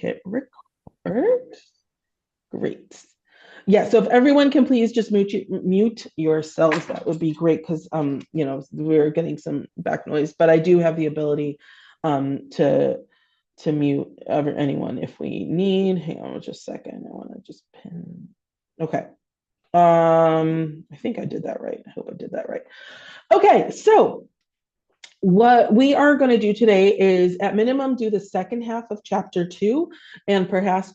hit record. Great. Yeah, so if everyone can please just mute yourselves, that would be great because we're getting some back noise, but I do have the ability to mute anyone if we need. Hang on just a second. I want to just pin. Okay. I think I did that right. I hope I did that right. Okay, so what we are going to do today is at minimum do the second half of chapter 2 and perhaps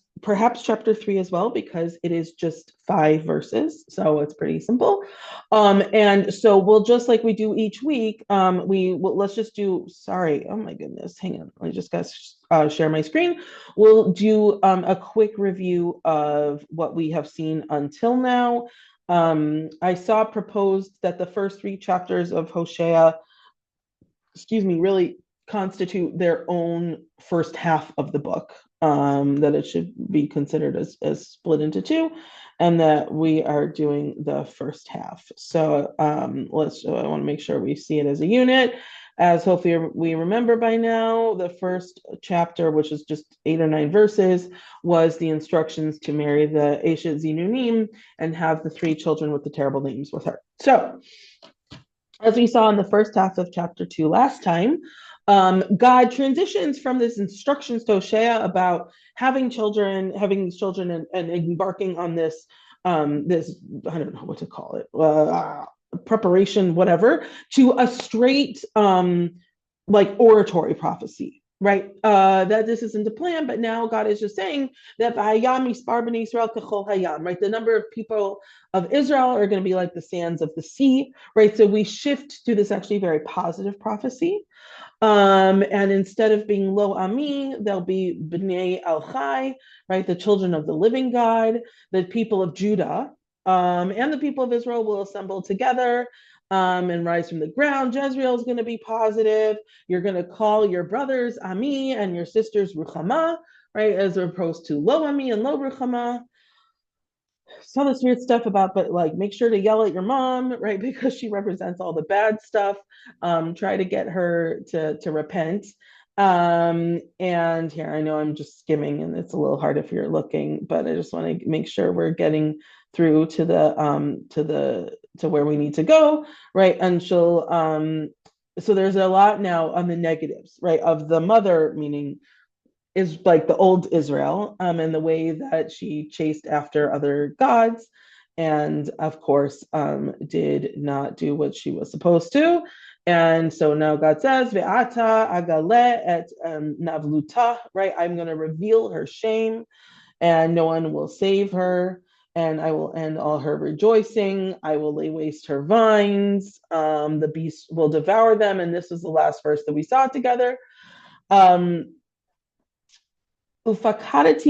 chapter 3 as well, because it is just 5 verses, so it's pretty simple. And so we'll, just like we do each week, let's just do, sorry, oh my goodness, hang on, I just got to share my screen. We'll do a quick review of what we have seen until now. I saw proposed that the first 3 chapters of Hoshea really constitute their own first half of the book, that it should be considered as split into 2, and that we are doing the first half. So I want to make sure we see it as a unit. As hopefully we remember by now, the first chapter, which is just 8 or 9 verses, was the instructions to marry the Eshet Zinunim and have the 3 children with the terrible names with her. So as we saw in the first half of chapter 2 last time, God transitions from this instructions to Hoshea about having children, and embarking on this, I don't know what to call it, preparation, whatever, to a straight oratory prophecy. Right, that this isn't the plan, but now God is just saying that Israel, right, the number of people of Israel are going to be like the sands of the sea, right? So we shift to this actually very positive prophecy, and instead of being lo ami, they'll be bnei el chai, right, the children of the living God. The people of Judah and the people of Israel will assemble together and rise from the ground. Jezreel is going to be positive. You're going to call your brothers Ami and your sisters Ruchama, right, as opposed to Lo Ami and Lo Ruchama. Saw this weird stuff about, but like, make sure to yell at your mom, right, because she represents all the bad stuff. Try to get her to repent. And here, I know I'm just skimming and it's a little hard if you're looking, but I just want to make sure we're getting through to where we need to go, right? And she'll so there's a lot now on the negatives, right, of the mother, meaning is like the old Israel, and the way that she chased after other gods, and of course did not do what she was supposed to. And so now God says, Ve'ata agale et navluta, right? I'm going to reveal her shame, and no one will save her, and I will end all her rejoicing. I will lay waste her vines. The beast will devour them. And this is the last verse that we saw together. Ufakadati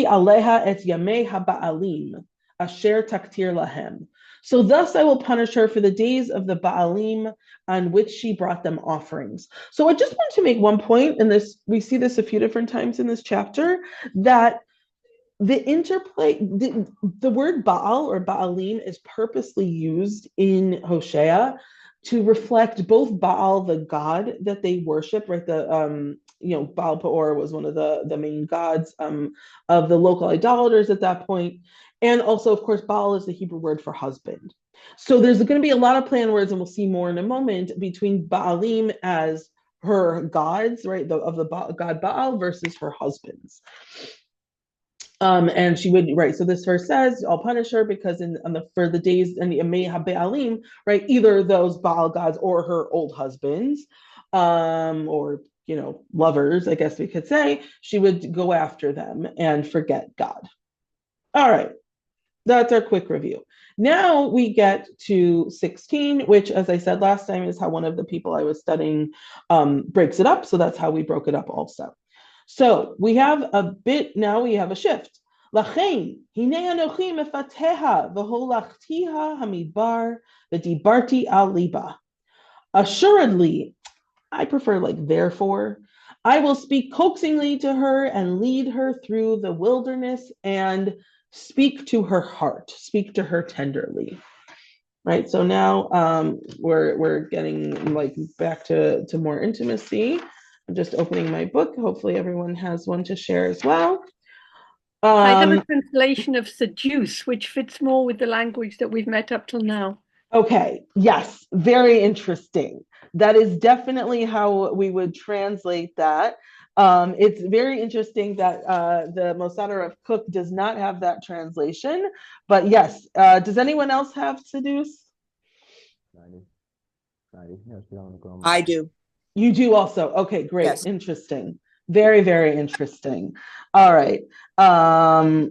aleha et yamei haba'alim, asher taktir lahem. So thus I will punish her for the days of the Baalim on which she brought them offerings. So I just want to make one point in this. We see this a few different times in this chapter, that the interplay, the word Baal or Baalim is purposely used in Hoshea to reflect both Baal, the god that they worship, right? The Baal Peor was one of the main gods of the local idolaters at that point. And also, of course, Baal is the Hebrew word for husband. So there's going to be a lot of play on words, and we'll see more in a moment, between Baalim as her gods, right, of the god Baal versus her husbands. And she would, right. So this verse says, "I'll punish her because for the days and the Amei HaBaalim, right, either those Baal gods or her old husbands, or lovers, I guess we could say, she would go after them and forget God." All right, that's our quick review. Now we get to 16, which, as I said last time, is how one of the people I was studying breaks it up. So that's how we broke it up also. So we have a shift. Lachein, hine anochi mefateha v'holachtiha hamidbar v'dibarti al liba. Assuredly, I prefer therefore, I will speak coaxingly to her and lead her through the wilderness and speak to her heart, speak to her tenderly. Right. So now we're getting back to more intimacy. I'm just opening my book. Hopefully everyone has one to share as well. I have a Um, translation of seduce, which fits more with the language that we've met up till now. okay, yes, very interesting. That is definitely how we would translate that. It's very interesting that the Mosaddar of Cook does not have that translation, but yes, does anyone else have seduce? I do. You do also. Okay, great. Yes. Interesting. Very, very interesting. All right. All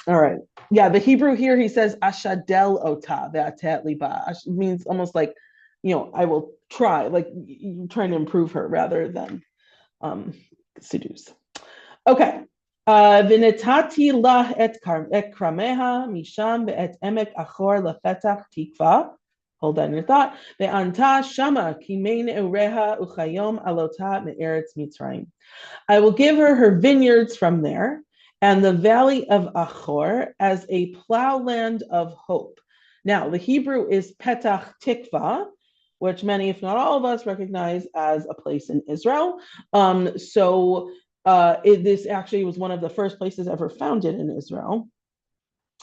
right. Yeah, the Hebrew here, he says, Ashadel ota ve'atet liba. Means almost like, I will try, like trying to improve her rather than seduce. Okay. V'netati lah et krameha misham ve'et emek achor lefetach tikva. Hold on your thought. Ve'anta shama kimein ureha uchayom alota me'eretz Mitzrayim. I will give her vineyards from there and the valley of Achor as a plowland of hope. Now, the Hebrew is Petach Tikva, which many, if not all of us, recognize as a place in Israel. This actually was one of the first places ever founded in Israel.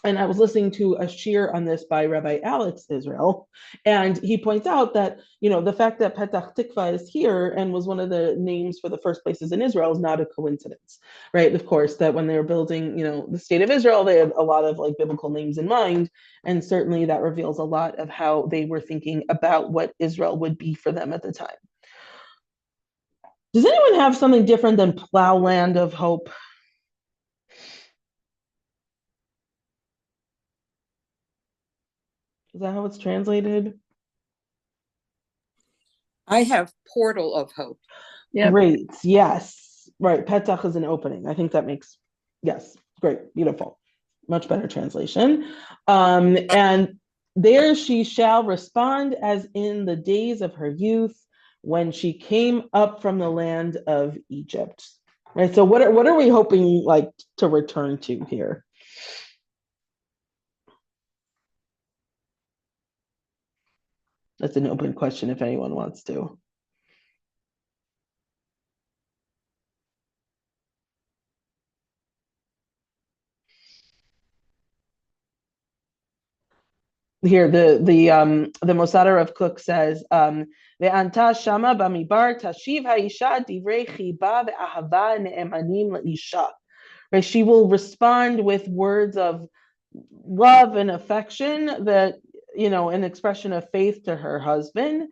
And I was listening to a shir on this by Rabbi Alex Israel, and he points out that the fact that Petach Tikva is here and was one of the names for the first places in Israel is not a coincidence, right? Of course, that when they were building, the state of Israel, they had a lot of like biblical names in mind, and certainly that reveals a lot of how they were thinking about what Israel would be for them at the time. Does anyone have something different than plowland of hope? Is that how it's translated? I have portal of hope. Yep. Great. Yes. Right. Petach is an opening. I think that makes, yes. Great. Beautiful. Much better translation. And there she shall respond as in the days of her youth when she came up from the land of Egypt. Right. So what are we hoping like to return to here? That's an open question if anyone wants to. Here, the Mosaddar of Cook says, "Ve'anta shama bamibar tashiv ha'isha divrei chiba ve'ahava ne'emanim la'isha." Right, she will respond with words of love and affection that an expression of faith to her husband,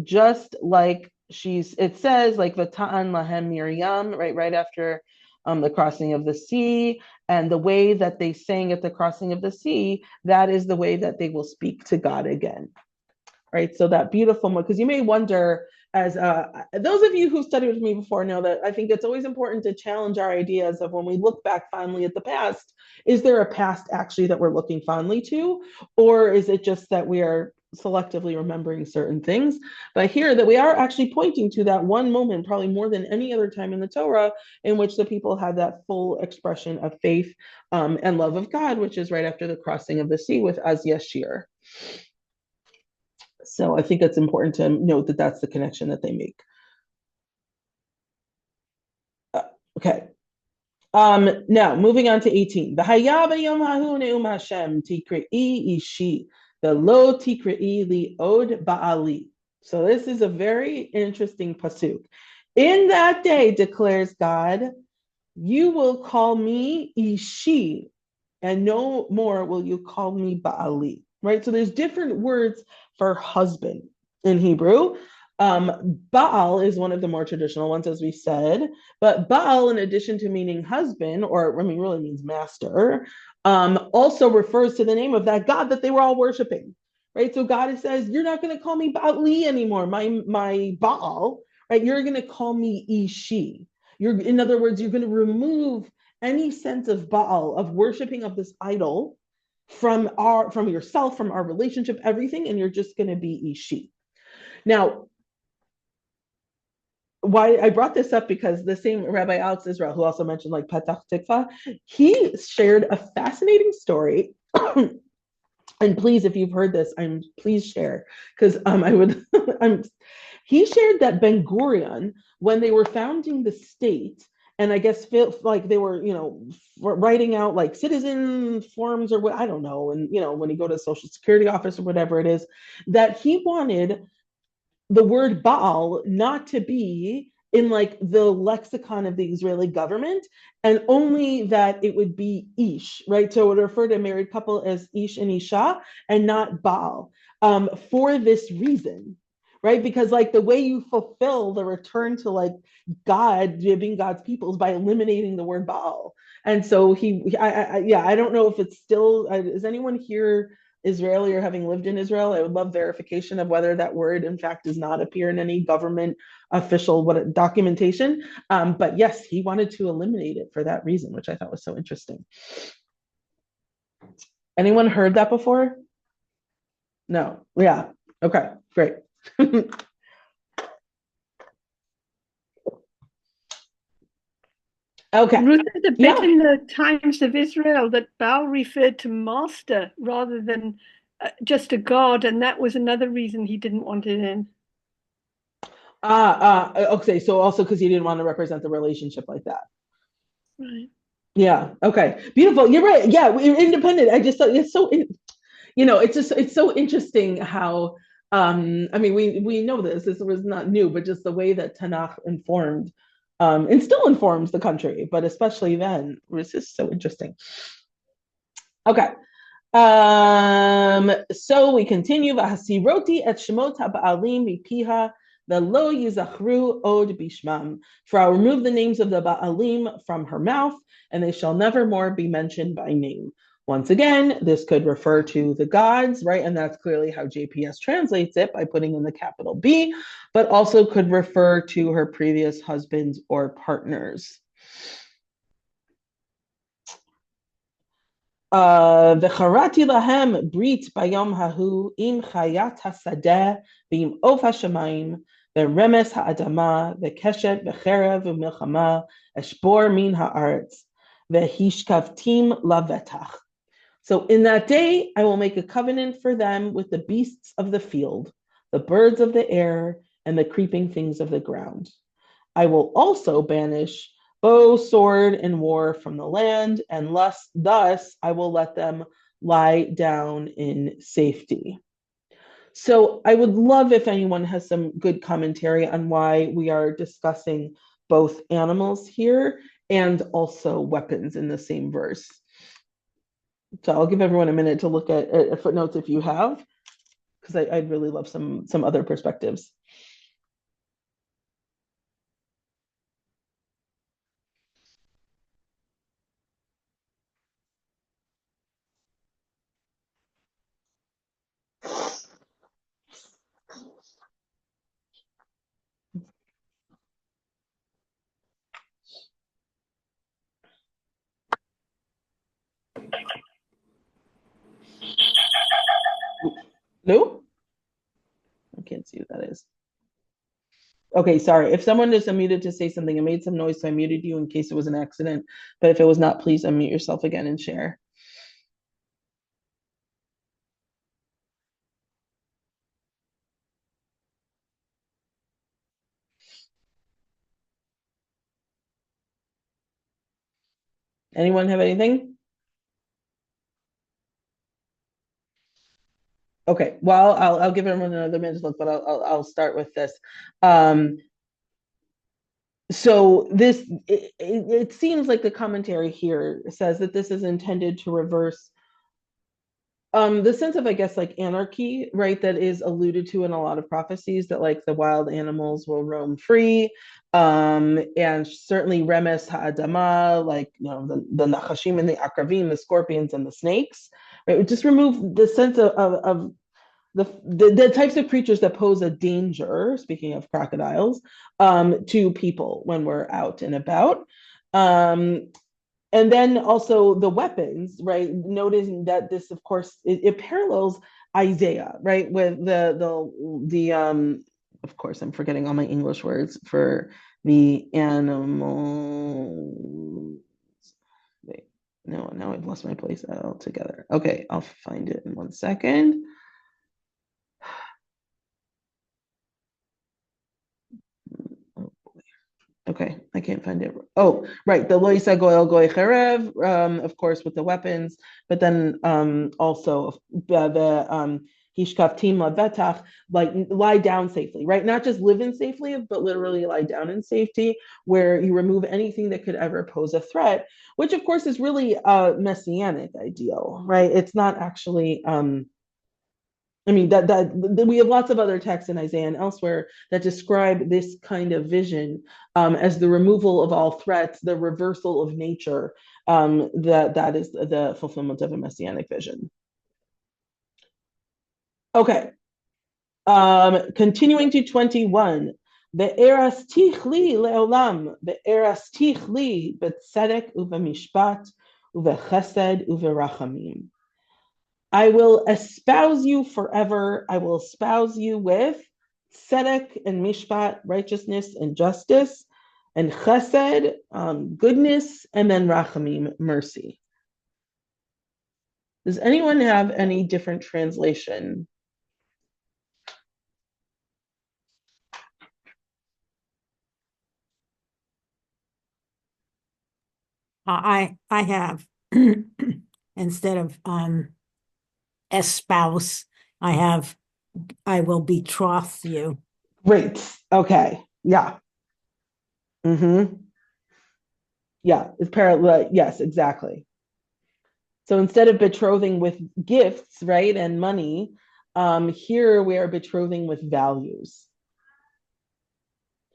just like it says like Vata'an lahem Miriam, right after the crossing of the sea, and the way that they sang at the crossing of the sea, that is the way that they will speak to God again. Right, so that beautiful one, because you may wonder, as those of you who studied with me before know that I think it's always important to challenge our ideas of when we look back fondly at the past, is there a past actually that we're looking fondly to, or is it just that we are selectively remembering certain things? But here that we are actually pointing to that one moment, probably more than any other time in the Torah, in which the people had that full expression of faith and love of God, which is right after the crossing of the sea with Az Yashir. So I think it's important to note that that's the connection that they make. Okay. Now, moving on to 18. The lo tikre'i li od ba'ali. So this is a very interesting pasuk. In that day, declares God, you will call me Ishi, and no more will you call me Ba'ali. Right? So there's different words for husband in Hebrew. Baal is one of the more traditional ones, as we said, but Baal, in addition to meaning husband, or really means master, also refers to the name of that God that they were all worshiping. Right? So God says, you're not going to call me Baali anymore, my Baal, right? You're going to call me Ishi. In other words, you're going to remove any sense of Baal, of worshiping of this idol from yourself, from our relationship, everything, and you're just going to be Ishi. Now, why I brought this up, because the same Rabbi Alex Israel, who also mentioned like Petach Tikva, he shared a fascinating story. And please, if you've heard this, please share, because he shared that Ben Gurion, when they were founding the state and I guess feel like they were, writing out like citizen forms or what, I don't know. And, when you go to the Social Security office or whatever it is, that he wanted the word Baal not to be in like the lexicon of the Israeli government, and only that it would be Ish, right? So it would refer to a married couple as Ish and Isha and not Baal, for this reason, right? Because like the way you fulfill the return to like God, being God's people, is by eliminating the word Baal. And so I don't know if it's still, is anyone here Israeli or having lived in Israel? I would love verification of whether that word, in fact, does not appear in any government official documentation. But yes, he wanted to eliminate it for that reason, which I thought was so interesting. Anyone heard that before? No. Yeah. Okay, great. Okay. Ruth, the bit Yeah. in the Times of Israel that Baal referred to master rather than just a god, and that was another reason he didn't want it in. Okay. So also because he didn't want to represent the relationship like that. Right. Yeah. Okay. Beautiful. You're right. Yeah. We're independent. I just thought it's so, it's so interesting how, I mean, we know this was not new, but just the way that Tanakh informed, and still informs the country, but especially then, was just so interesting. Okay. So we continue. V'hasiroti et shemot ha'ba'alim mipiha v'lo yizachru od bishmam. For I'll remove the names of the ba'alim from her mouth, and they shall never more be mentioned by name. Once again, this could refer to the gods, right? And that's clearly how JPS translates it by putting in the capital B, but also could refer to her previous husbands or partners. V'charati lahem brit bayom hahu im chayat hasadeh v'im of hashamayim v'remes ha'adama v'keshet v'cherev v'milchama eshbor min ha'aretz v'hishkavtim lavetach. So in that day, I will make a covenant for them with the beasts of the field, the birds of the air, and the creeping things of the ground. I will also banish bow, sword, and war from the land, and thus I will let them lie down in safety. So I would love if anyone has some good commentary on why we are discussing both animals here and also weapons in the same verse. So I'll give everyone a minute to look at footnotes if you have, because I'd really love some other perspectives. No? I can't see who that is. Okay, sorry. If someone is unmuted to say something, I made some noise, so I muted you in case it was an accident. But if it was not, please unmute yourself again and share. Anyone have anything? Okay, well, I'll give everyone another minute to look, but I'll start with this. So it seems like the commentary here says that this is intended to reverse the sense of, I guess, like anarchy, right, that is alluded to in a lot of prophecies, that like the wild animals will roam free, and certainly remes ha'adama, like the nachashim and the akravim, the scorpions and the snakes, right? Just remove the sense of the types of creatures that pose a danger, speaking of crocodiles, to people when we're out and about. And then also the weapons, right? Noticing that this, of course, it parallels Isaiah, right? With the of course, I'm forgetting all my English words for the animals. Wait, no, now I've lost my place altogether. Okay, I'll find it in 1 second. Oh boy. Okay, I can't find it Oh, right. The lo yisa goel goy cherev, of course, with the weapons, but then also the hishkaftim lavetach, like lie down safely, right? Not just live in safely, but literally lie down in safety, where you remove anything that could ever pose a threat, which of course is really a messianic ideal, right? It's not actually I mean that we have lots of other texts in Isaiah and elsewhere that describe this kind of vision as the removal of all threats, the reversal of nature. That is the fulfillment of a messianic vision. Okay, continuing to 21. Ve'erastich li leolam, ve'erastich li betzedek uvemishpat uvechesed uverachamim. I will espouse you forever. I will espouse you with tzedek and mishpat, righteousness and justice, and chesed, goodness, and then rachamim, mercy. Does anyone have any different translation? I have instead of espouse, I will betroth you. Great. Okay. Yeah. Yeah. It's parallel. Yes, exactly. So instead of betrothing with gifts, right, and money, here we are betrothing with values,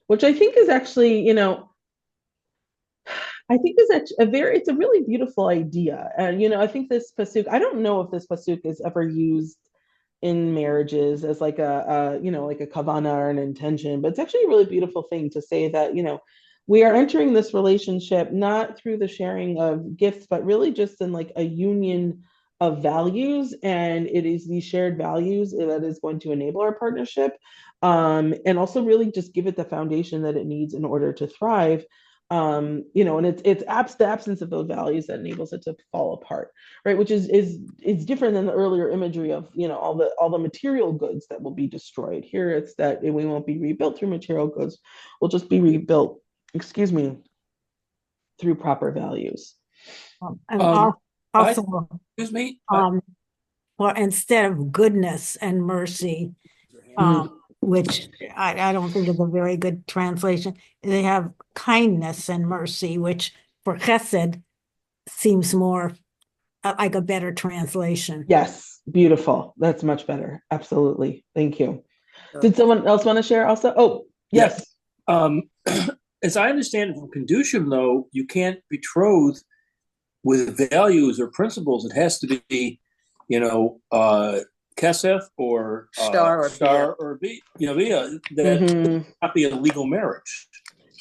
which I think is actually, I think is it's a really beautiful idea. And, I think this pasuk, I don't know if this pasuk is ever used in marriages as like like a kavana or an intention, but it's actually a really beautiful thing to say that, we are entering this relationship not through the sharing of gifts, but really just in like a union of values. And it is these shared values that is going to enable our partnership, and also really just give it the foundation that it needs in order to thrive. And it's the absence of those values that enables it to fall apart, right? Which is different than the earlier imagery of all the material goods that will be destroyed. Here, it's that we won't be rebuilt through material goods; we'll just be rebuilt, through proper values. And also, excuse me. well, instead of goodness and mercy, which I don't think is a very good translation, they have kindness and mercy, which for chesed seems more like a better translation. Yes, beautiful. That's much better. Absolutely. Thank you. Did someone else want to share also? Oh, yes. As I understand it from Conducium, though, you can't betroth with values or principles. It has to be, kesef or Star or via that not be a legal marriage.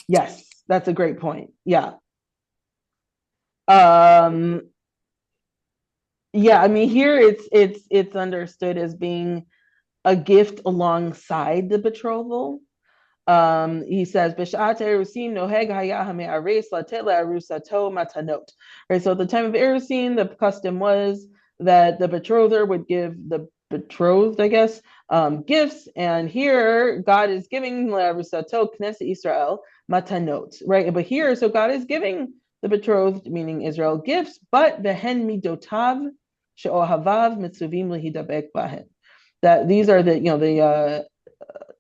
Yes, that's a great point. Yeah. Yeah, I mean, here it's understood as being a gift alongside the betrothal. He says, "B'shat erusin noheg haya hame'ares latet le'arusato matanot." Right. So at the time of erusin, the custom was that the betrother would give the betrothed, I guess, gifts. And here, God is giving le'arusato Knesset Israel matanot. Right. But here, so God is giving the betrothed, meaning Israel, gifts, but vehen midotav she'ohavav mitzuvim lehidabek bahen. That these are the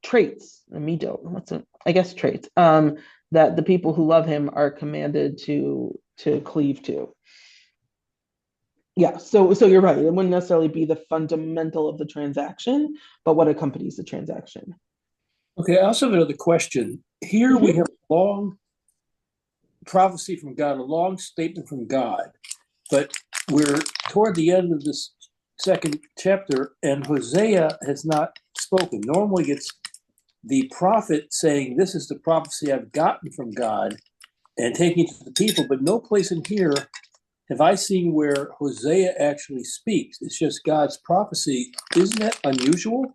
traits, the midot, I guess traits, that the people who love him are commanded to cleave to. Yeah, so you're right. It wouldn't necessarily be the fundamental of the transaction, but what accompanies the transaction. Okay, I also have another question. Here we have a long prophecy from God, a long statement from God, but we're toward the end of this second chapter, and Hosea has not spoken. Normally it's the prophet saying, this is the prophecy I've gotten from God, and taking it to the people, but no place in here have I seen where Hosea actually speaks. It's just God's prophecy. Isn't that unusual?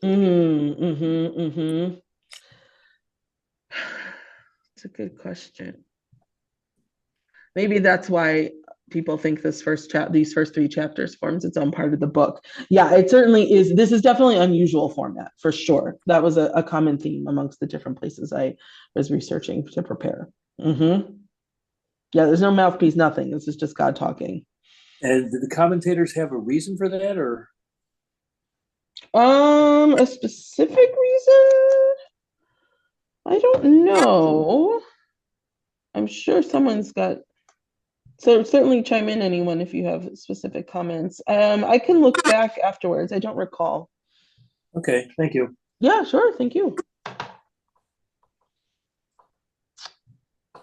It's a good question. Maybe that's why people think these first three chapters forms its own part of the book. Yeah, it certainly is. This is definitely unusual format for sure. That was a common theme amongst the different places I was researching to prepare. Yeah, there's no mouthpiece, nothing. This is just God talking. And do the commentators have a reason for that, or? A specific reason? I don't know. I'm sure someone's got. So certainly chime in, anyone, if you have specific comments. I can look back afterwards. I don't recall. Okay, thank you. Yeah, sure. Thank you.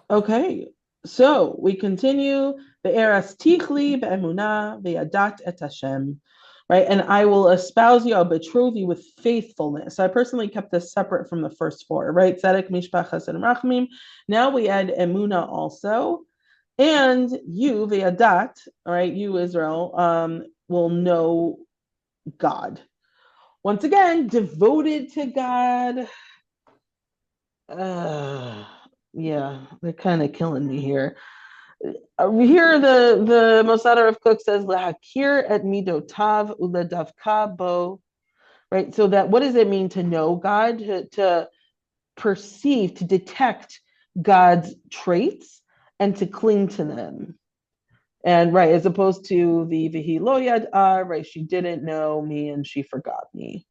Okay, so we continue. Be'eras tichli be'emunah ve'yadat et Hashem. Right, and I will espouse you, I'll betroth you with faithfulness. So I personally kept this separate from the first four, right? Tzedek, Mishpach, Chesed, and Rachmim. Now we add Emunah also. And you, ve'yadat, all right, you, Israel, will know God. Once again, devoted to God. Yeah, they're kind of killing me here. Here, the Mosada of Cook says, "Lahakir et midotav uledavka bo." Right. So that, what does it mean to know God? To perceive, to detect God's traits and to cling to them. And right, as opposed to the Vihi lo yad'ah, right? She didn't know me and she forgot me.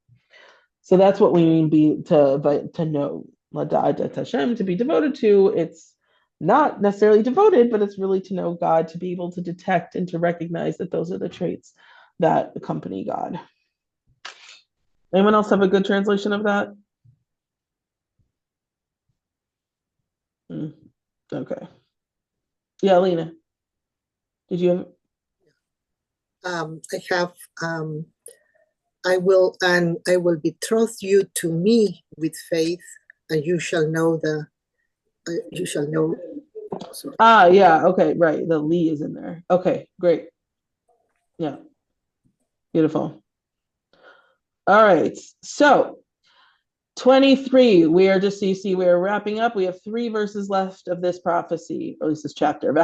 So that's what we mean to know. Lada'at Hashem, to be devoted to. It's not necessarily devoted, but it's really to know God, to be able to detect and to recognize that those are the traits that accompany God. Anyone else have a good translation of that? Okay. Yeah, Lena. Did you have? I have. I will betroth you to me with faith, and you shall know the. You shall know. Sorry. Yeah. Okay. Right. The Lee is in there. Okay. Great. Yeah. Beautiful. All right. So 23, we are just, so you see, we are wrapping up. We have 3 verses left of this prophecy, or at least this chapter. So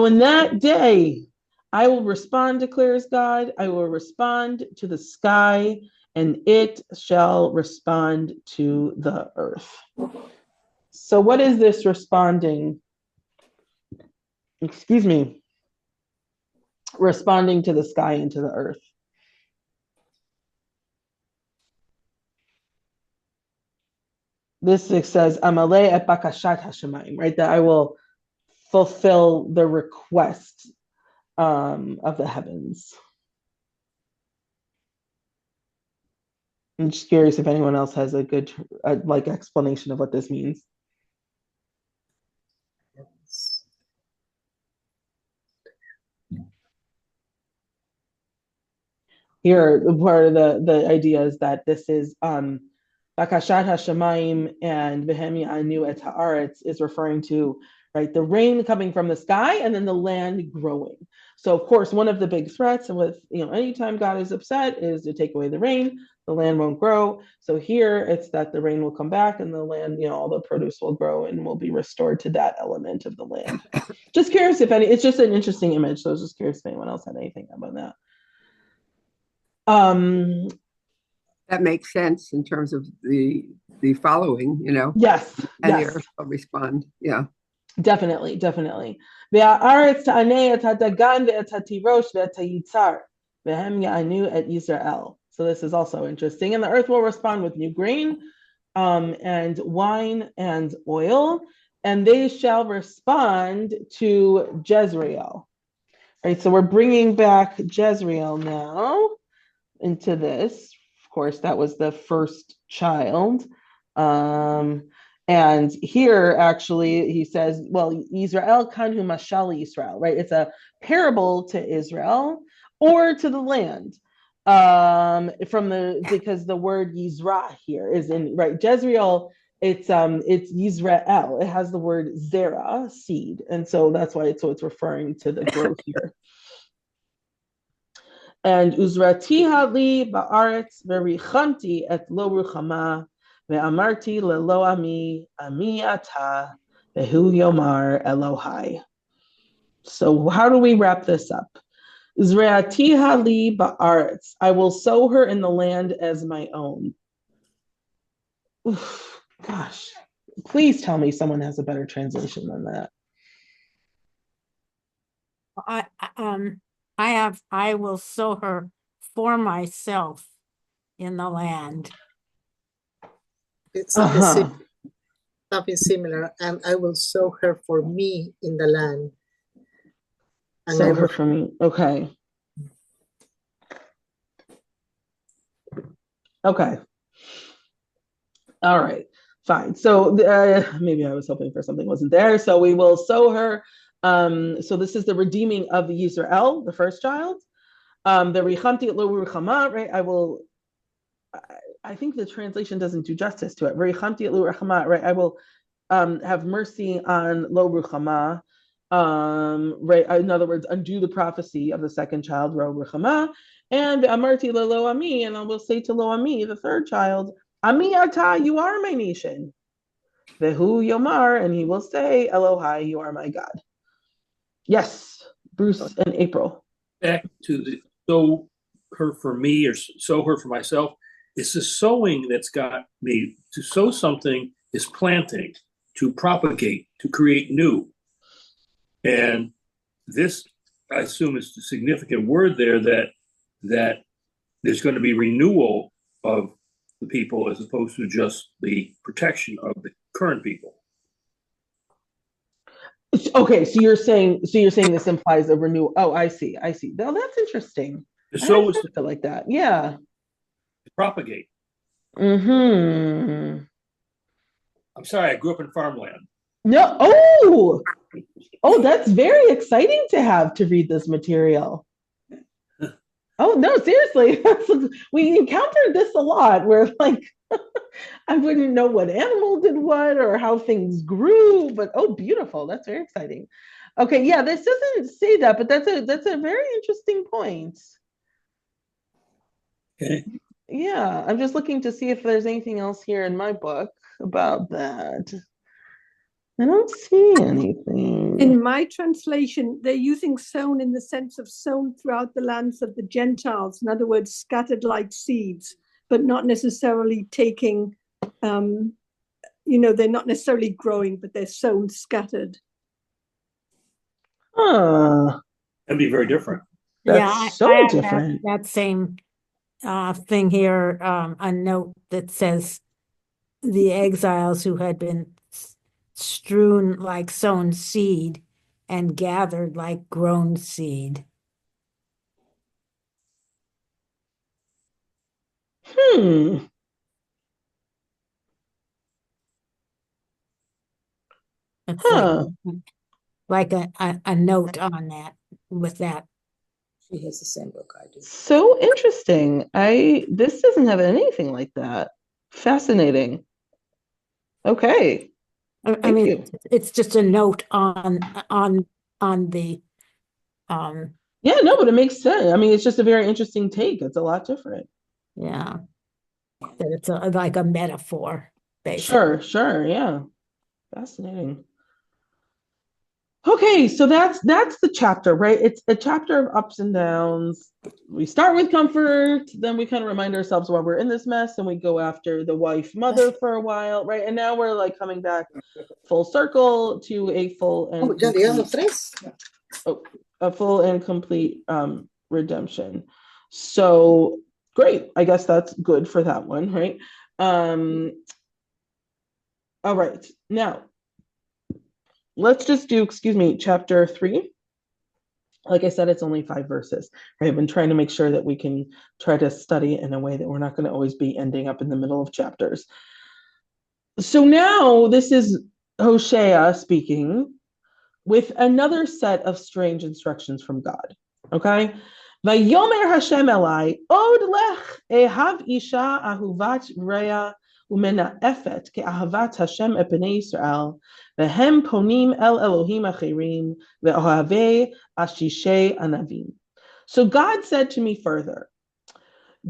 in that day, I will respond, declares God. I will respond to the sky, and it shall respond to the earth. So what is this responding? Excuse me. Responding to the sky and to the earth. This says, Amalei et bakashat hashemayim, right? That I will fulfill the request of the heavens. I'm just curious if anyone else has a good explanation of what this means. Here, part of the idea is that this is Bakashat Hashemayim and Vehemi Anu et Haaretz is referring to, right, the rain coming from the sky and then the land growing. So of course, one of the big threats, and with anytime God is upset, is to take away the rain, the land won't grow. So here it's that the rain will come back and the land, all the produce will grow and will be restored to that element of the land. Just curious if it's just an interesting image. So I was just curious if anyone else had anything about that. That makes sense in terms of the following, Yes. And yes. the earth will respond. Yeah. Definitely. So this is also interesting. And the earth will respond with new grain, and wine and oil, and they shall respond to Jezreel. Right, so we're bringing back Jezreel now into this. Of course, that was the first child. And here, actually, he says, well, Israel kanhu mashali Israel, right? It's a parable to Israel or to the land. Because the word Yizra here is in, right? Jezreel, it's Yisrael. It has the word zera, seed. And so that's why it's referring to the growth here. And Uzrati li ba'aretz verichanti et lo ruchama ve'amarti lelo ami ata vehu yomar Elohai. So how do we wrap this up? Uzrati li ba'aretz. I will sow her in the land as my own. Oof, gosh, please tell me someone has a better translation than that. I will sow her for myself in the land. It's Uh-huh. something similar. And I will sow her for me in the land. And I So her will, for me. Okay. Okay. All right. Fine. So maybe I was hoping for something wasn't there. So we will sow her. So this is the redeeming of Yisrael, the first child. The Richamti lo ruchama, right? I think the translation doesn't do justice to it. Richamti lo ruchama, right? I will have mercy on lo ruchama. Right. In other words, undo the prophecy of the second child, ro ruchama. And amarti lo ami, and I will say to lo ami, the third child, Ami ata, you are my nation. Vehu Yomar, and he will say, Elohai, you are my God. Yes, Bruce and April. Back to the sow her for me or sow her for myself. It's the sowing that's got me. To sow something is planting, to propagate, to create new. And this, I assume, is the significant word there that there's going to be renewal of the people as opposed to just the protection of the current people. Okay, so you're saying this implies a renewal. Oh, I see. Now that's interesting. The I sow hadn't is thought of it like that. Yeah. to propagate. Mm-hmm. I'm sorry, I grew up in farmland. No. Oh, that's very exciting to have to read this material. Oh no, seriously. We encountered this a lot where like I wouldn't know what animal did what or how things grew, but oh, beautiful. That's very exciting. Okay, yeah, this doesn't say that, but that's a very interesting point. Okay. Yeah, I'm just looking to see if there's anything else here in my book about that. I don't see anything. In my translation, they're using sown in the sense of sown throughout the lands of the Gentiles. In other words, scattered like seeds, but not necessarily taking, they're not necessarily growing, but they're sown scattered. Huh. That'd be very different. That's Yeah, so I have different. that same thing here, a note that says the exiles who had been strewn like sown seed and gathered like grown seed. Hmm. It's Huh. like a note on that with that. She has the same book I do. So interesting. This doesn't have anything like that. Fascinating. Okay. I Thank mean, you. it's just a note on the Yeah, no, but it makes sense. I mean, it's just a very interesting take. It's a lot different. yeah, that it's like a metaphor, basically. Sure, yeah. Fascinating. Okay, so that's the chapter, right? It's a chapter of ups and downs. We start with comfort, then we kind of remind ourselves why we're in this mess, and we go after the wife mother for a while, right? And now we're like coming back full circle to a full and ya llegamos complete, tres. a full and complete redemption. So great. I guess that's good for that one, right? All right. Now let's just do, chapter 3. Like I said, it's only 5 verses. Right? I've been trying to make sure that we can try to study in a way that we're not going to always be ending up in the middle of chapters. So now this is Hoshea speaking with another set of strange instructions from God. Okay? Vayomer Hashem Elai, od lech ehav isha ahuvat reya umena'efet ke'ahavat Hashem epnei Yisrael, vehem ponim el Elohim achirim ve'ohavei ashishei anavim. So God said to me further,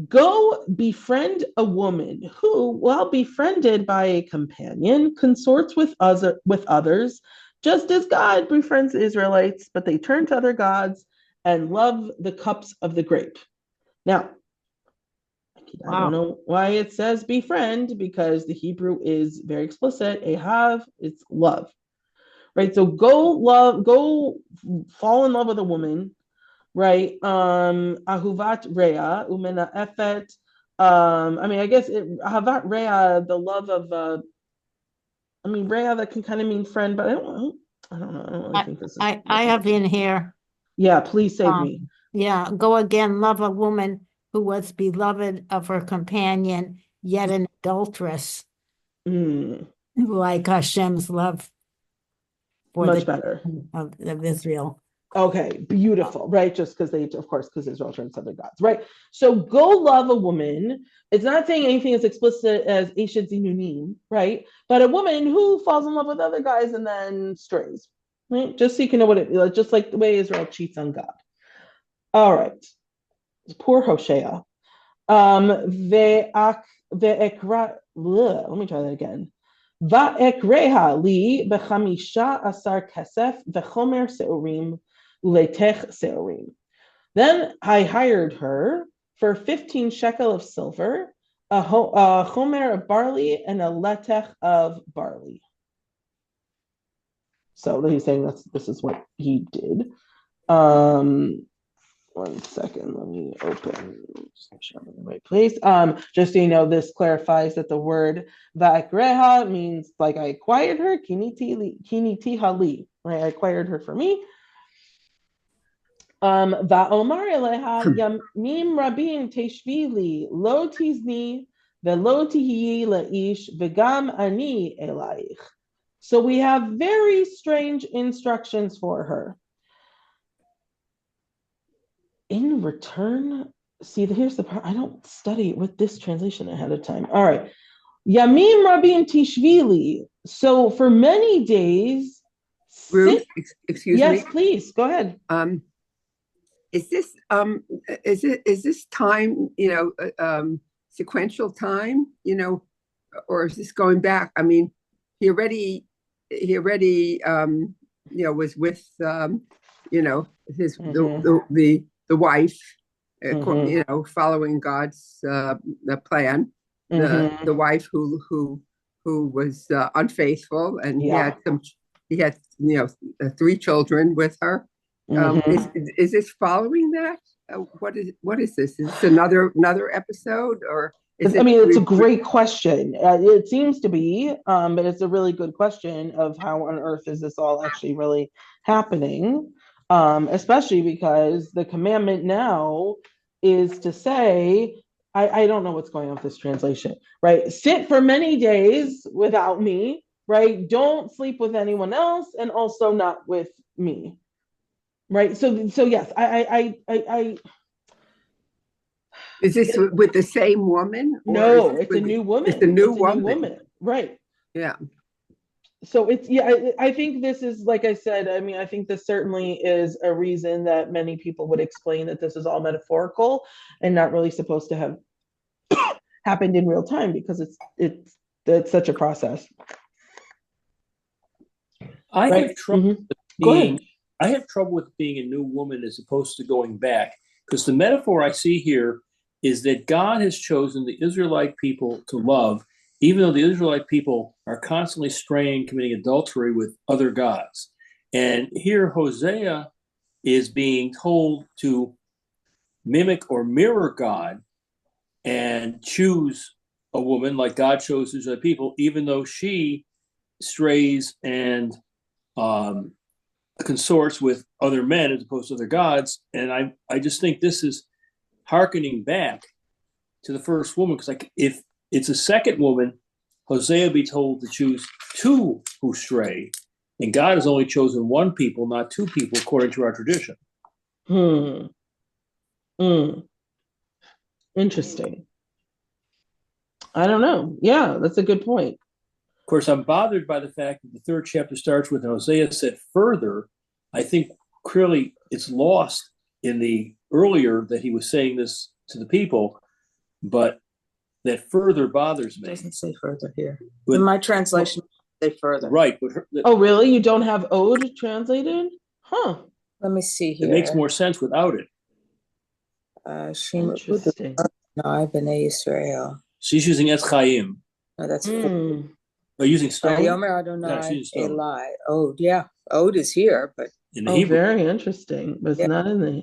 go befriend a woman who, while befriended by a companion, consorts with others, just as God befriends the Israelites, but they turn to other gods and love the cups of the grape. Now, I don't know why it says befriend, because the Hebrew is very explicit. Ehav, it's love, right? So go fall in love with a woman, right? Ahuvat rea umena efet. I guess ahuvat rea, the love of rea, that can kind of mean friend, but I don't know. I don't really think this is. I have in here. Yeah, please save me. Yeah, go again, love a woman who was beloved of her companion, yet an adulteress, like Hashem's love for Much better of Israel. Okay, beautiful, right? Just because because Israel turns to other gods, right? So go love a woman. It's not saying anything as explicit as Eshet Zinunim, right? But a woman who falls in love with other guys and then strays, right? Just so you can know what it is, just like the way Israel cheats on God. All right, poor Hoshea. Let me try that again. Va'ekreha li b'chamisha asar kesef v'chomer seorim uletech seorim. Then I hired her for 15 shekel of silver, a chomer of barley, and a letech of barley. So he's saying this is what he did. 1 second, let me open, just make sure I'm in the right place. Just so you know, this clarifies that the word va'ekreha means like I acquired her, kiniti hali, right? I acquired her for me. Va'omar eleha yamim rabim teshvili lo tizni velo tihi leish v'gam ani elaich. So we have very strange instructions for her. In return, see, here's the part. I don't study with this translation ahead of time. All right. Yamim Rabim Tishvili. So for many days. Ruth, excuse me. Yes, please, go ahead. Is this time, sequential time, or is this going back? I mean, he already was with his the wife, following God's plan. The wife who was unfaithful, and he had 3 children with her. Is this following that? What is this? Is this another episode, or is it? It's a great question. It seems to be, but it's a really good question of how on earth is this all actually really happening? Especially because the commandment now is to say, I don't know what's going on with this translation, right? Sit for many days without me, right? Don't sleep with anyone else, and also not with me, right? So yes, I is this with the same woman? No, it's a new woman. It's a new woman, right? Yeah. So I think this is, like I said, I think this certainly is a reason that many people would explain that this is all metaphorical and not really supposed to have happened in real time, because it's such a process. I have trouble I have trouble with being a new woman as opposed to going back, because the metaphor I see here is that God has chosen the Israelite people to love, even though the Israelite people are constantly straying, committing adultery with other gods. And here Hosea is being told to mimic or mirror God and choose a woman like God chose Israelite people, even though she strays and consorts with other men as opposed to other gods. And I just think this is hearkening back to the first woman, because if it's a second woman, Hosea be told to choose 2 who stray, and God has only chosen 1 people, not 2 people, according to our tradition. Interesting. I don't know. Yeah, that's a good point. Of course, I'm bothered by the fact that the 3rd chapter starts with Hosea said further. I think clearly it's lost in the earlier that he was saying this to the people, but that further bothers me. It doesn't say further here. In my translation, say further. Right. Oh, really? You don't have ode translated? Huh. Let me see here. It makes more sense without it. Interesting. Adonai b'nei Yisrael. She's using Et Chaim. No, that's Mm. Are using stone? Vayomer Yeah, Adonai she's using stone. Eli. Ode, yeah. Ode is here, but In the Oh, Hebrew. very interesting. But it's Yeah. not in the,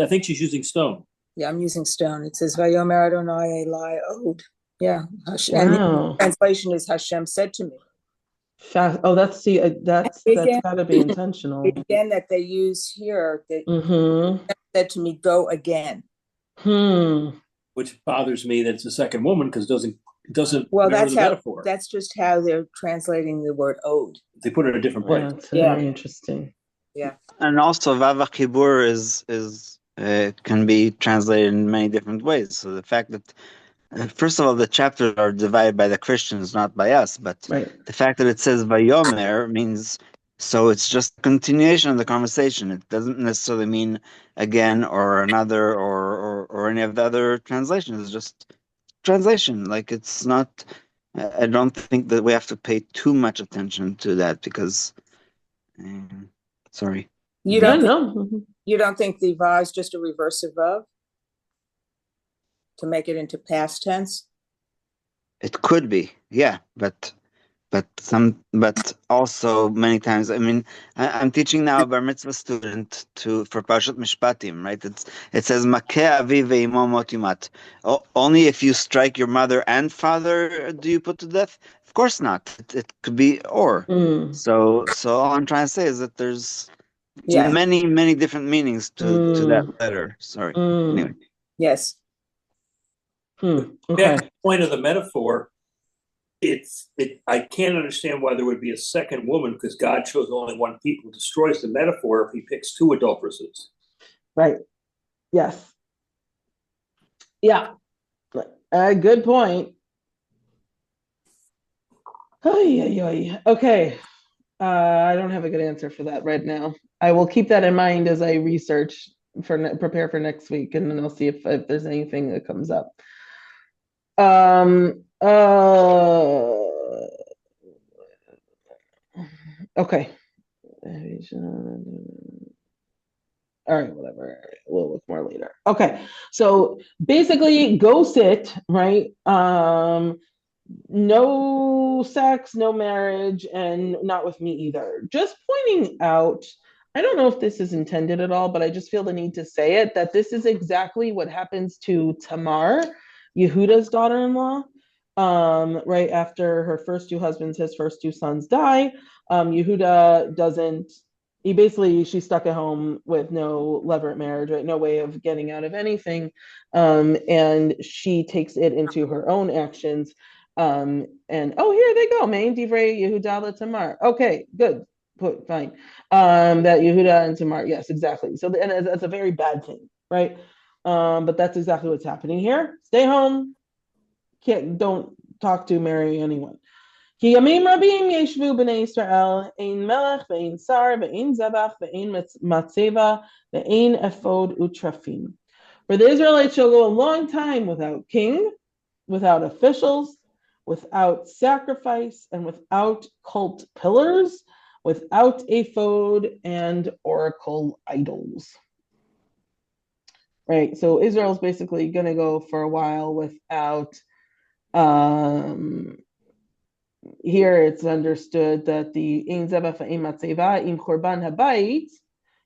I think she's using stone. yeah, I'm using stone. It says Vayomer Adonai Eli Ode. Yeah. And the Wow. translation is Hashem said to me. Oh, that's that's Again, got to be intentional. again that they use here, that Mm-hmm. said to me, go again. Which bothers me that it's a second woman because it doesn't Well, remember that's the how metaphor. that's just how they're translating the word ode. They put it in a different place. That's very interesting. Yeah. And also Vava Chibur can be translated in many different ways. So the fact that first of all, the chapters are divided by the Christians, not by us. But Right. the fact that it says Vayomer means, so it's just a continuation of the conversation. It doesn't necessarily mean again or another or any of the other translations. It's just translation. Like it's not. I don't think that we have to pay too much attention to that because. Sorry. You don't think, know. you don't think the va is just a reversive of to make it into past tense? It could be, yeah, but also many times. I mean, I'm teaching now a bar mitzvah student for Parshat Mishpatim, right? It says Makeh aviv ve'imo mot yumat. Only if you strike your mother and father do you put to death. Of course not. It could be or. So all I'm trying to say is that there's many different meanings to that letter. Sorry. Anyway. Yes. Okay. Back to the point of the metaphor, I can't understand why there would be a second woman because God chose only one people. Destroys the metaphor if he picks two adulteresses. Right. Yes. Yeah. Good point. Okay. I don't have a good answer for that right now. I will keep that in mind as I research prepare for next week, and then I'll see if there's anything that comes up. Okay. All right, whatever. We'll look more later. Okay, so basically, go sit, right? No sex, no marriage, and not with me either. Just pointing out, I don't know if this is intended at all, but I just feel the need to say it, that this is exactly what happens to Tamar, Yehuda's daughter-in-law, right after her first two husbands, his first two sons die. Yehuda doesn't, she's stuck at home with no levirate marriage, right? No way of getting out of anything. And she takes it into her own actions. And here they go, main divrei Yehuda Tamar. Okay, good, fine. That Yehuda and Tamar, yes, exactly. So and that's a very bad thing, right? But that's exactly what's happening here. Stay home. Don't talk to, marry anyone. כי ימים רבים ישבו בני ישראל, אין מלך ואין שר ואין זבח ואין מצבה ואין ephod utrafim. For the Israelites shall go a long time without king, without officials, without sacrifice, and without cult pillars, without ephod and oracle idols. Right, so Israel's basically going to go for a while without here it's understood that the ein zevach ve'ein matzeva im korban habayit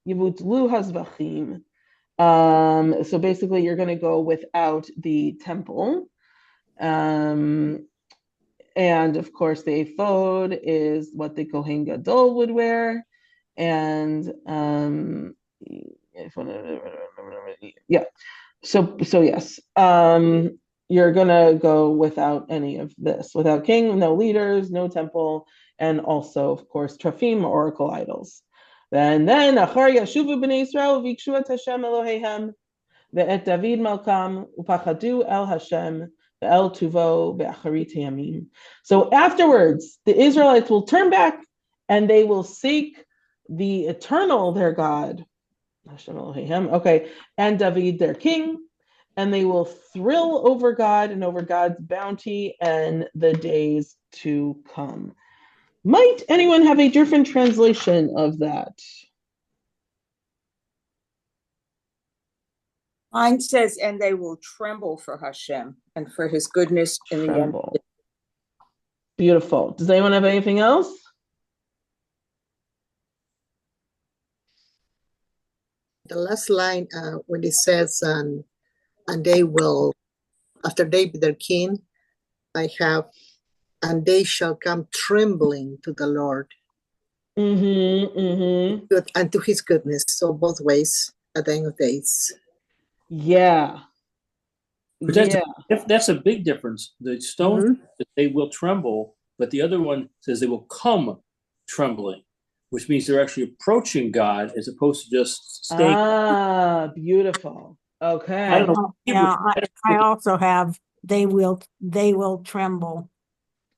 yivutlu hazvachim. So basically, you're going to go without the temple, and of course, the ephod is what the Kohen Gadol would wear, and yeah. So yes. You're going to go without any of this, without king, no leaders, no temple, and also, of course, trafim, oracle idols. And then, achar yashuvu b'nei Yisrael v'yikshu et Hashem Elohehem ve'et David Malkam upachadu el Hashem ve'el tuvo be'acharit hayamim. So afterwards, the Israelites will turn back and they will seek the eternal, their God, Hashem Elohehem, okay, and David, their king, and they will thrill over God and over God's bounty and the days to come. Might anyone have a different translation of that? Mine says, and they will tremble for Hashem and for his goodness in the end. Tremble. Beautiful. Does anyone have anything else? The last line, when it says, and they will, after David their king, I have, and they shall come trembling to the Lord. Good, and to his goodness. So both ways at the end of days. Yeah. But that's a big difference. The stone says they will tremble, but the other one says they will come trembling, which means they're actually approaching God as opposed to just staying. Ah, beautiful. Okay. I don't know. Yeah, I also have they will tremble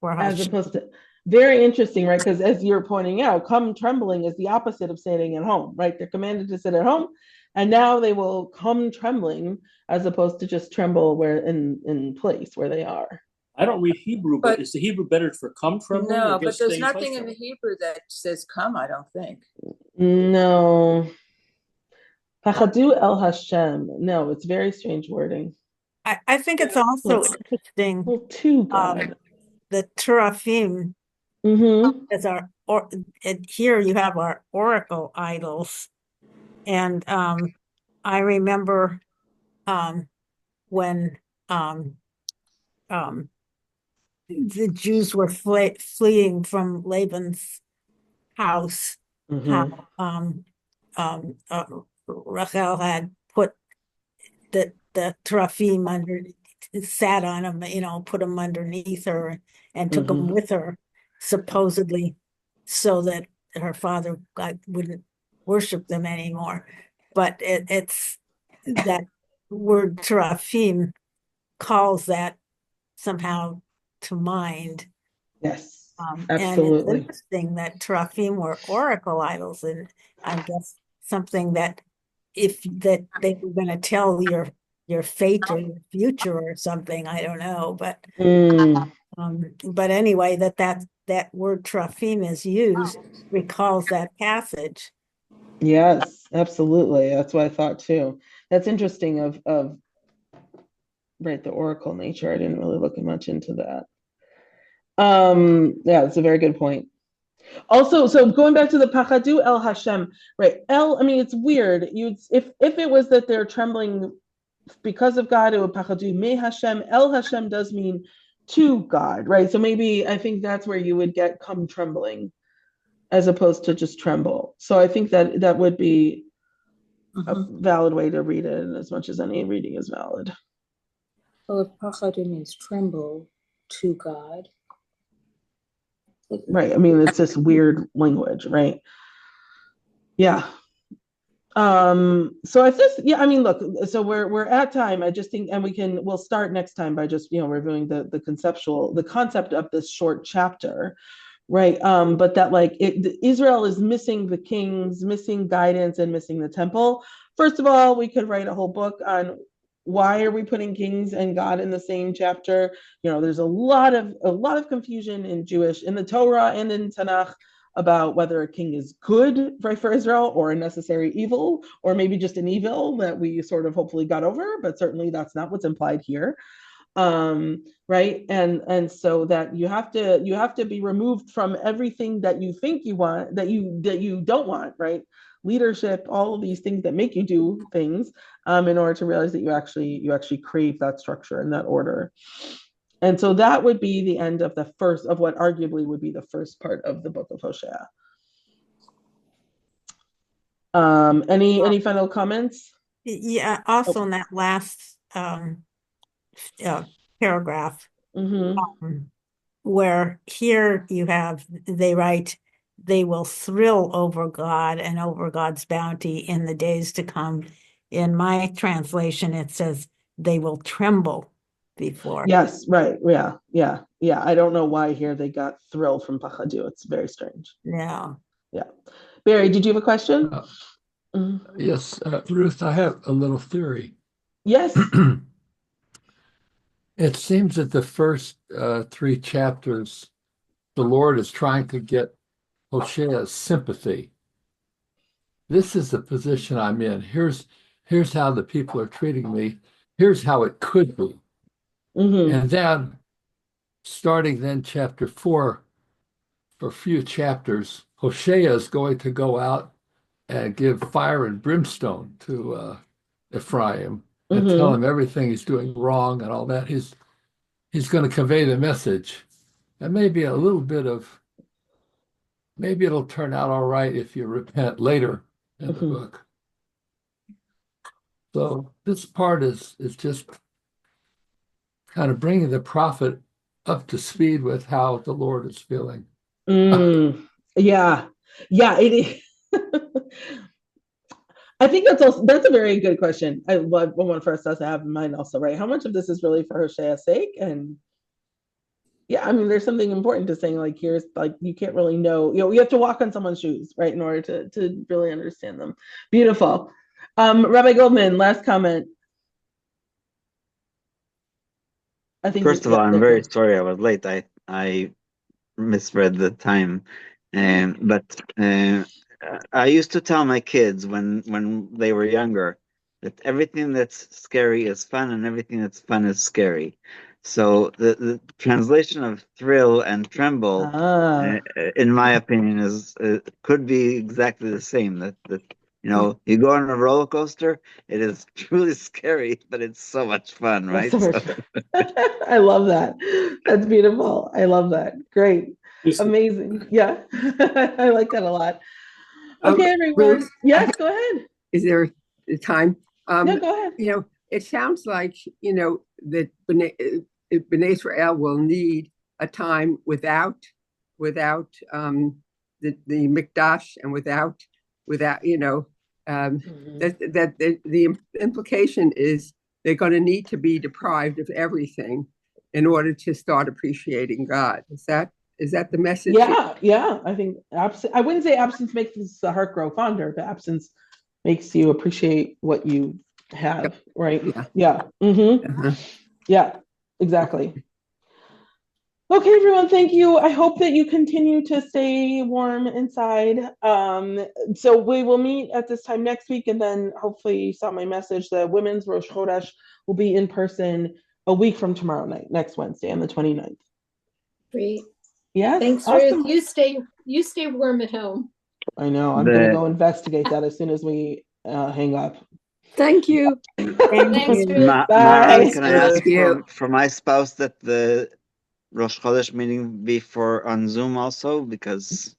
for As Hashem. opposed to, very interesting, right? Because as you're pointing out, come trembling is the opposite of sitting at home, right? They're commanded to sit at home, and now they will come trembling as opposed to just tremble where in place where they are. I don't read Hebrew, but is the Hebrew better for come trembling? No, but there's nothing in the Hebrew that says come, I don't think. No. Pachadu el Hashem. No, it's very strange wording. I think it's also interesting. Well, to God. The Teraphim as our here you have our oracle idols, and I remember when the Jews were fleeing from Laban's house, how Rachel had put the teraphim under, sat on them, put them underneath her and took them with her, supposedly, so that her father wouldn't worship them anymore. But it's that word teraphim calls that somehow to mind. Yes, absolutely. And it's interesting that teraphim were oracle idols, and I guess something that they were going to tell your fate or your future or something. I don't know, but anyway, that word teraphim is used recalls that passage. Yes, absolutely. That's what I thought too. That's interesting of right, the oracle nature. I didn't really look much into that. Yeah, it's a very good point. Also, so going back to the Pachadu el Hashem, right? I mean, it's weird. If it was that they're trembling because of God, it would Pachadu me Hashem. El Hashem does mean to God, right? So maybe I think that's where you would get come trembling, as opposed to just tremble. So I think that would be a valid way to read it, as much as any reading is valid. Well, if Pachadu means tremble to God. Right. I mean, it's this weird language, right? Yeah. So if this, I mean, look, so we're at time. I just think, and we'll start next time by just, reviewing the concept of this short chapter, right? But that Israel is missing the kings, missing guidance, and missing the temple. First of all, we could write a whole book on why are we putting kings and God in the same chapter. There's a lot of confusion in the Torah and in Tanakh about whether a king is good, right, for Israel, or a necessary evil, or maybe just an evil that we sort of hopefully got over, but certainly that's not what's implied here. Right, and so that you have to be removed from everything that you think you want, that you don't want, right? Leadership, all of these things that make you do things, in order to realize that you actually crave that structure and that order. And so that would be the end of what arguably would be the first part of the book of Hoshea. Any final comments? Yeah, also in that last paragraph, where here they write, they will thrill over God and over God's bounty in the days to come. In my translation, it says they will tremble before. Yes, right. Yeah. I don't know why here they got thrill from Pachadu. It's very strange. Yeah. Barry, did you have a question? Yes, Ruth, I have a little theory. Yes. It seems that the first 3 chapters, the Lord is trying to get Hoshea's sympathy. This is the position I'm in. Here's Here's how the people are treating me. Here's how it could be. Mm-hmm. And then, starting then chapter 4, for a few chapters, Hoshea is going to go out and give fire and brimstone to Ephraim and tell him everything he's doing wrong and all that. He's going to convey the message. And maybe a little bit of, maybe it'll turn out all right if you repent later in the book. So this part is just kind of bringing the prophet up to speed with how the Lord is feeling. Yeah. It is. I think that's a very good question. I want for us to have in mind also, right? How much of this is really for Hoshea's sake? And yeah, I mean, there's something important to saying, like, here's, like, you can't really know, you have to walk on someone's shoes, right, in order to really understand them. Beautiful. Rabbi Goldman, last comment. I think First of all, I'm very sorry I was late. I misread the time. But I used to tell my kids when they were younger that everything that's scary is fun and everything that's fun is scary. So the translation of thrill and tremble, in my opinion, is could be exactly the same. That you go on a roller coaster, it is truly scary, but it's so much fun, right? So I love that. That's beautiful. I love that. Great. Amazing. Yeah. I like that a lot. Okay, everyone. Ruth, yes, go ahead. Is there time? No, go ahead. It sounds like, that B'nai Israel will need a time without the Mikdash and without that the implication is they're going to need to be deprived of everything in order to start appreciating God. Is that the message? Yeah. I think I wouldn't say absence makes the heart grow fonder, but absence makes you appreciate what you have, right? Yeah. Yeah, exactly. Okay, everyone, thank you. I hope that you continue to stay warm inside. So we will meet at this time next week, and then hopefully you saw my message. The Women's Rosh Chodesh will be in person a week from tomorrow night, next Wednesday on the 29th. Great. Yes. Thanks, awesome. Ruth. You stay warm at home. I know. I'm gonna go investigate that as soon as we hang up. Thank you. Thanks, Ruth. Mara, can I ask for my spouse that the Rosh Chodesh meeting be on Zoom also, because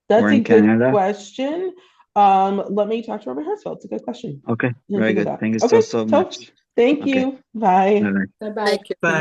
we're in Canada? Good question. Let me talk to Robert Hertzfeld. It's a good question. Okay, very good. Thank you so much. Thank you. Bye. Bye-bye. Bye-bye. Bye.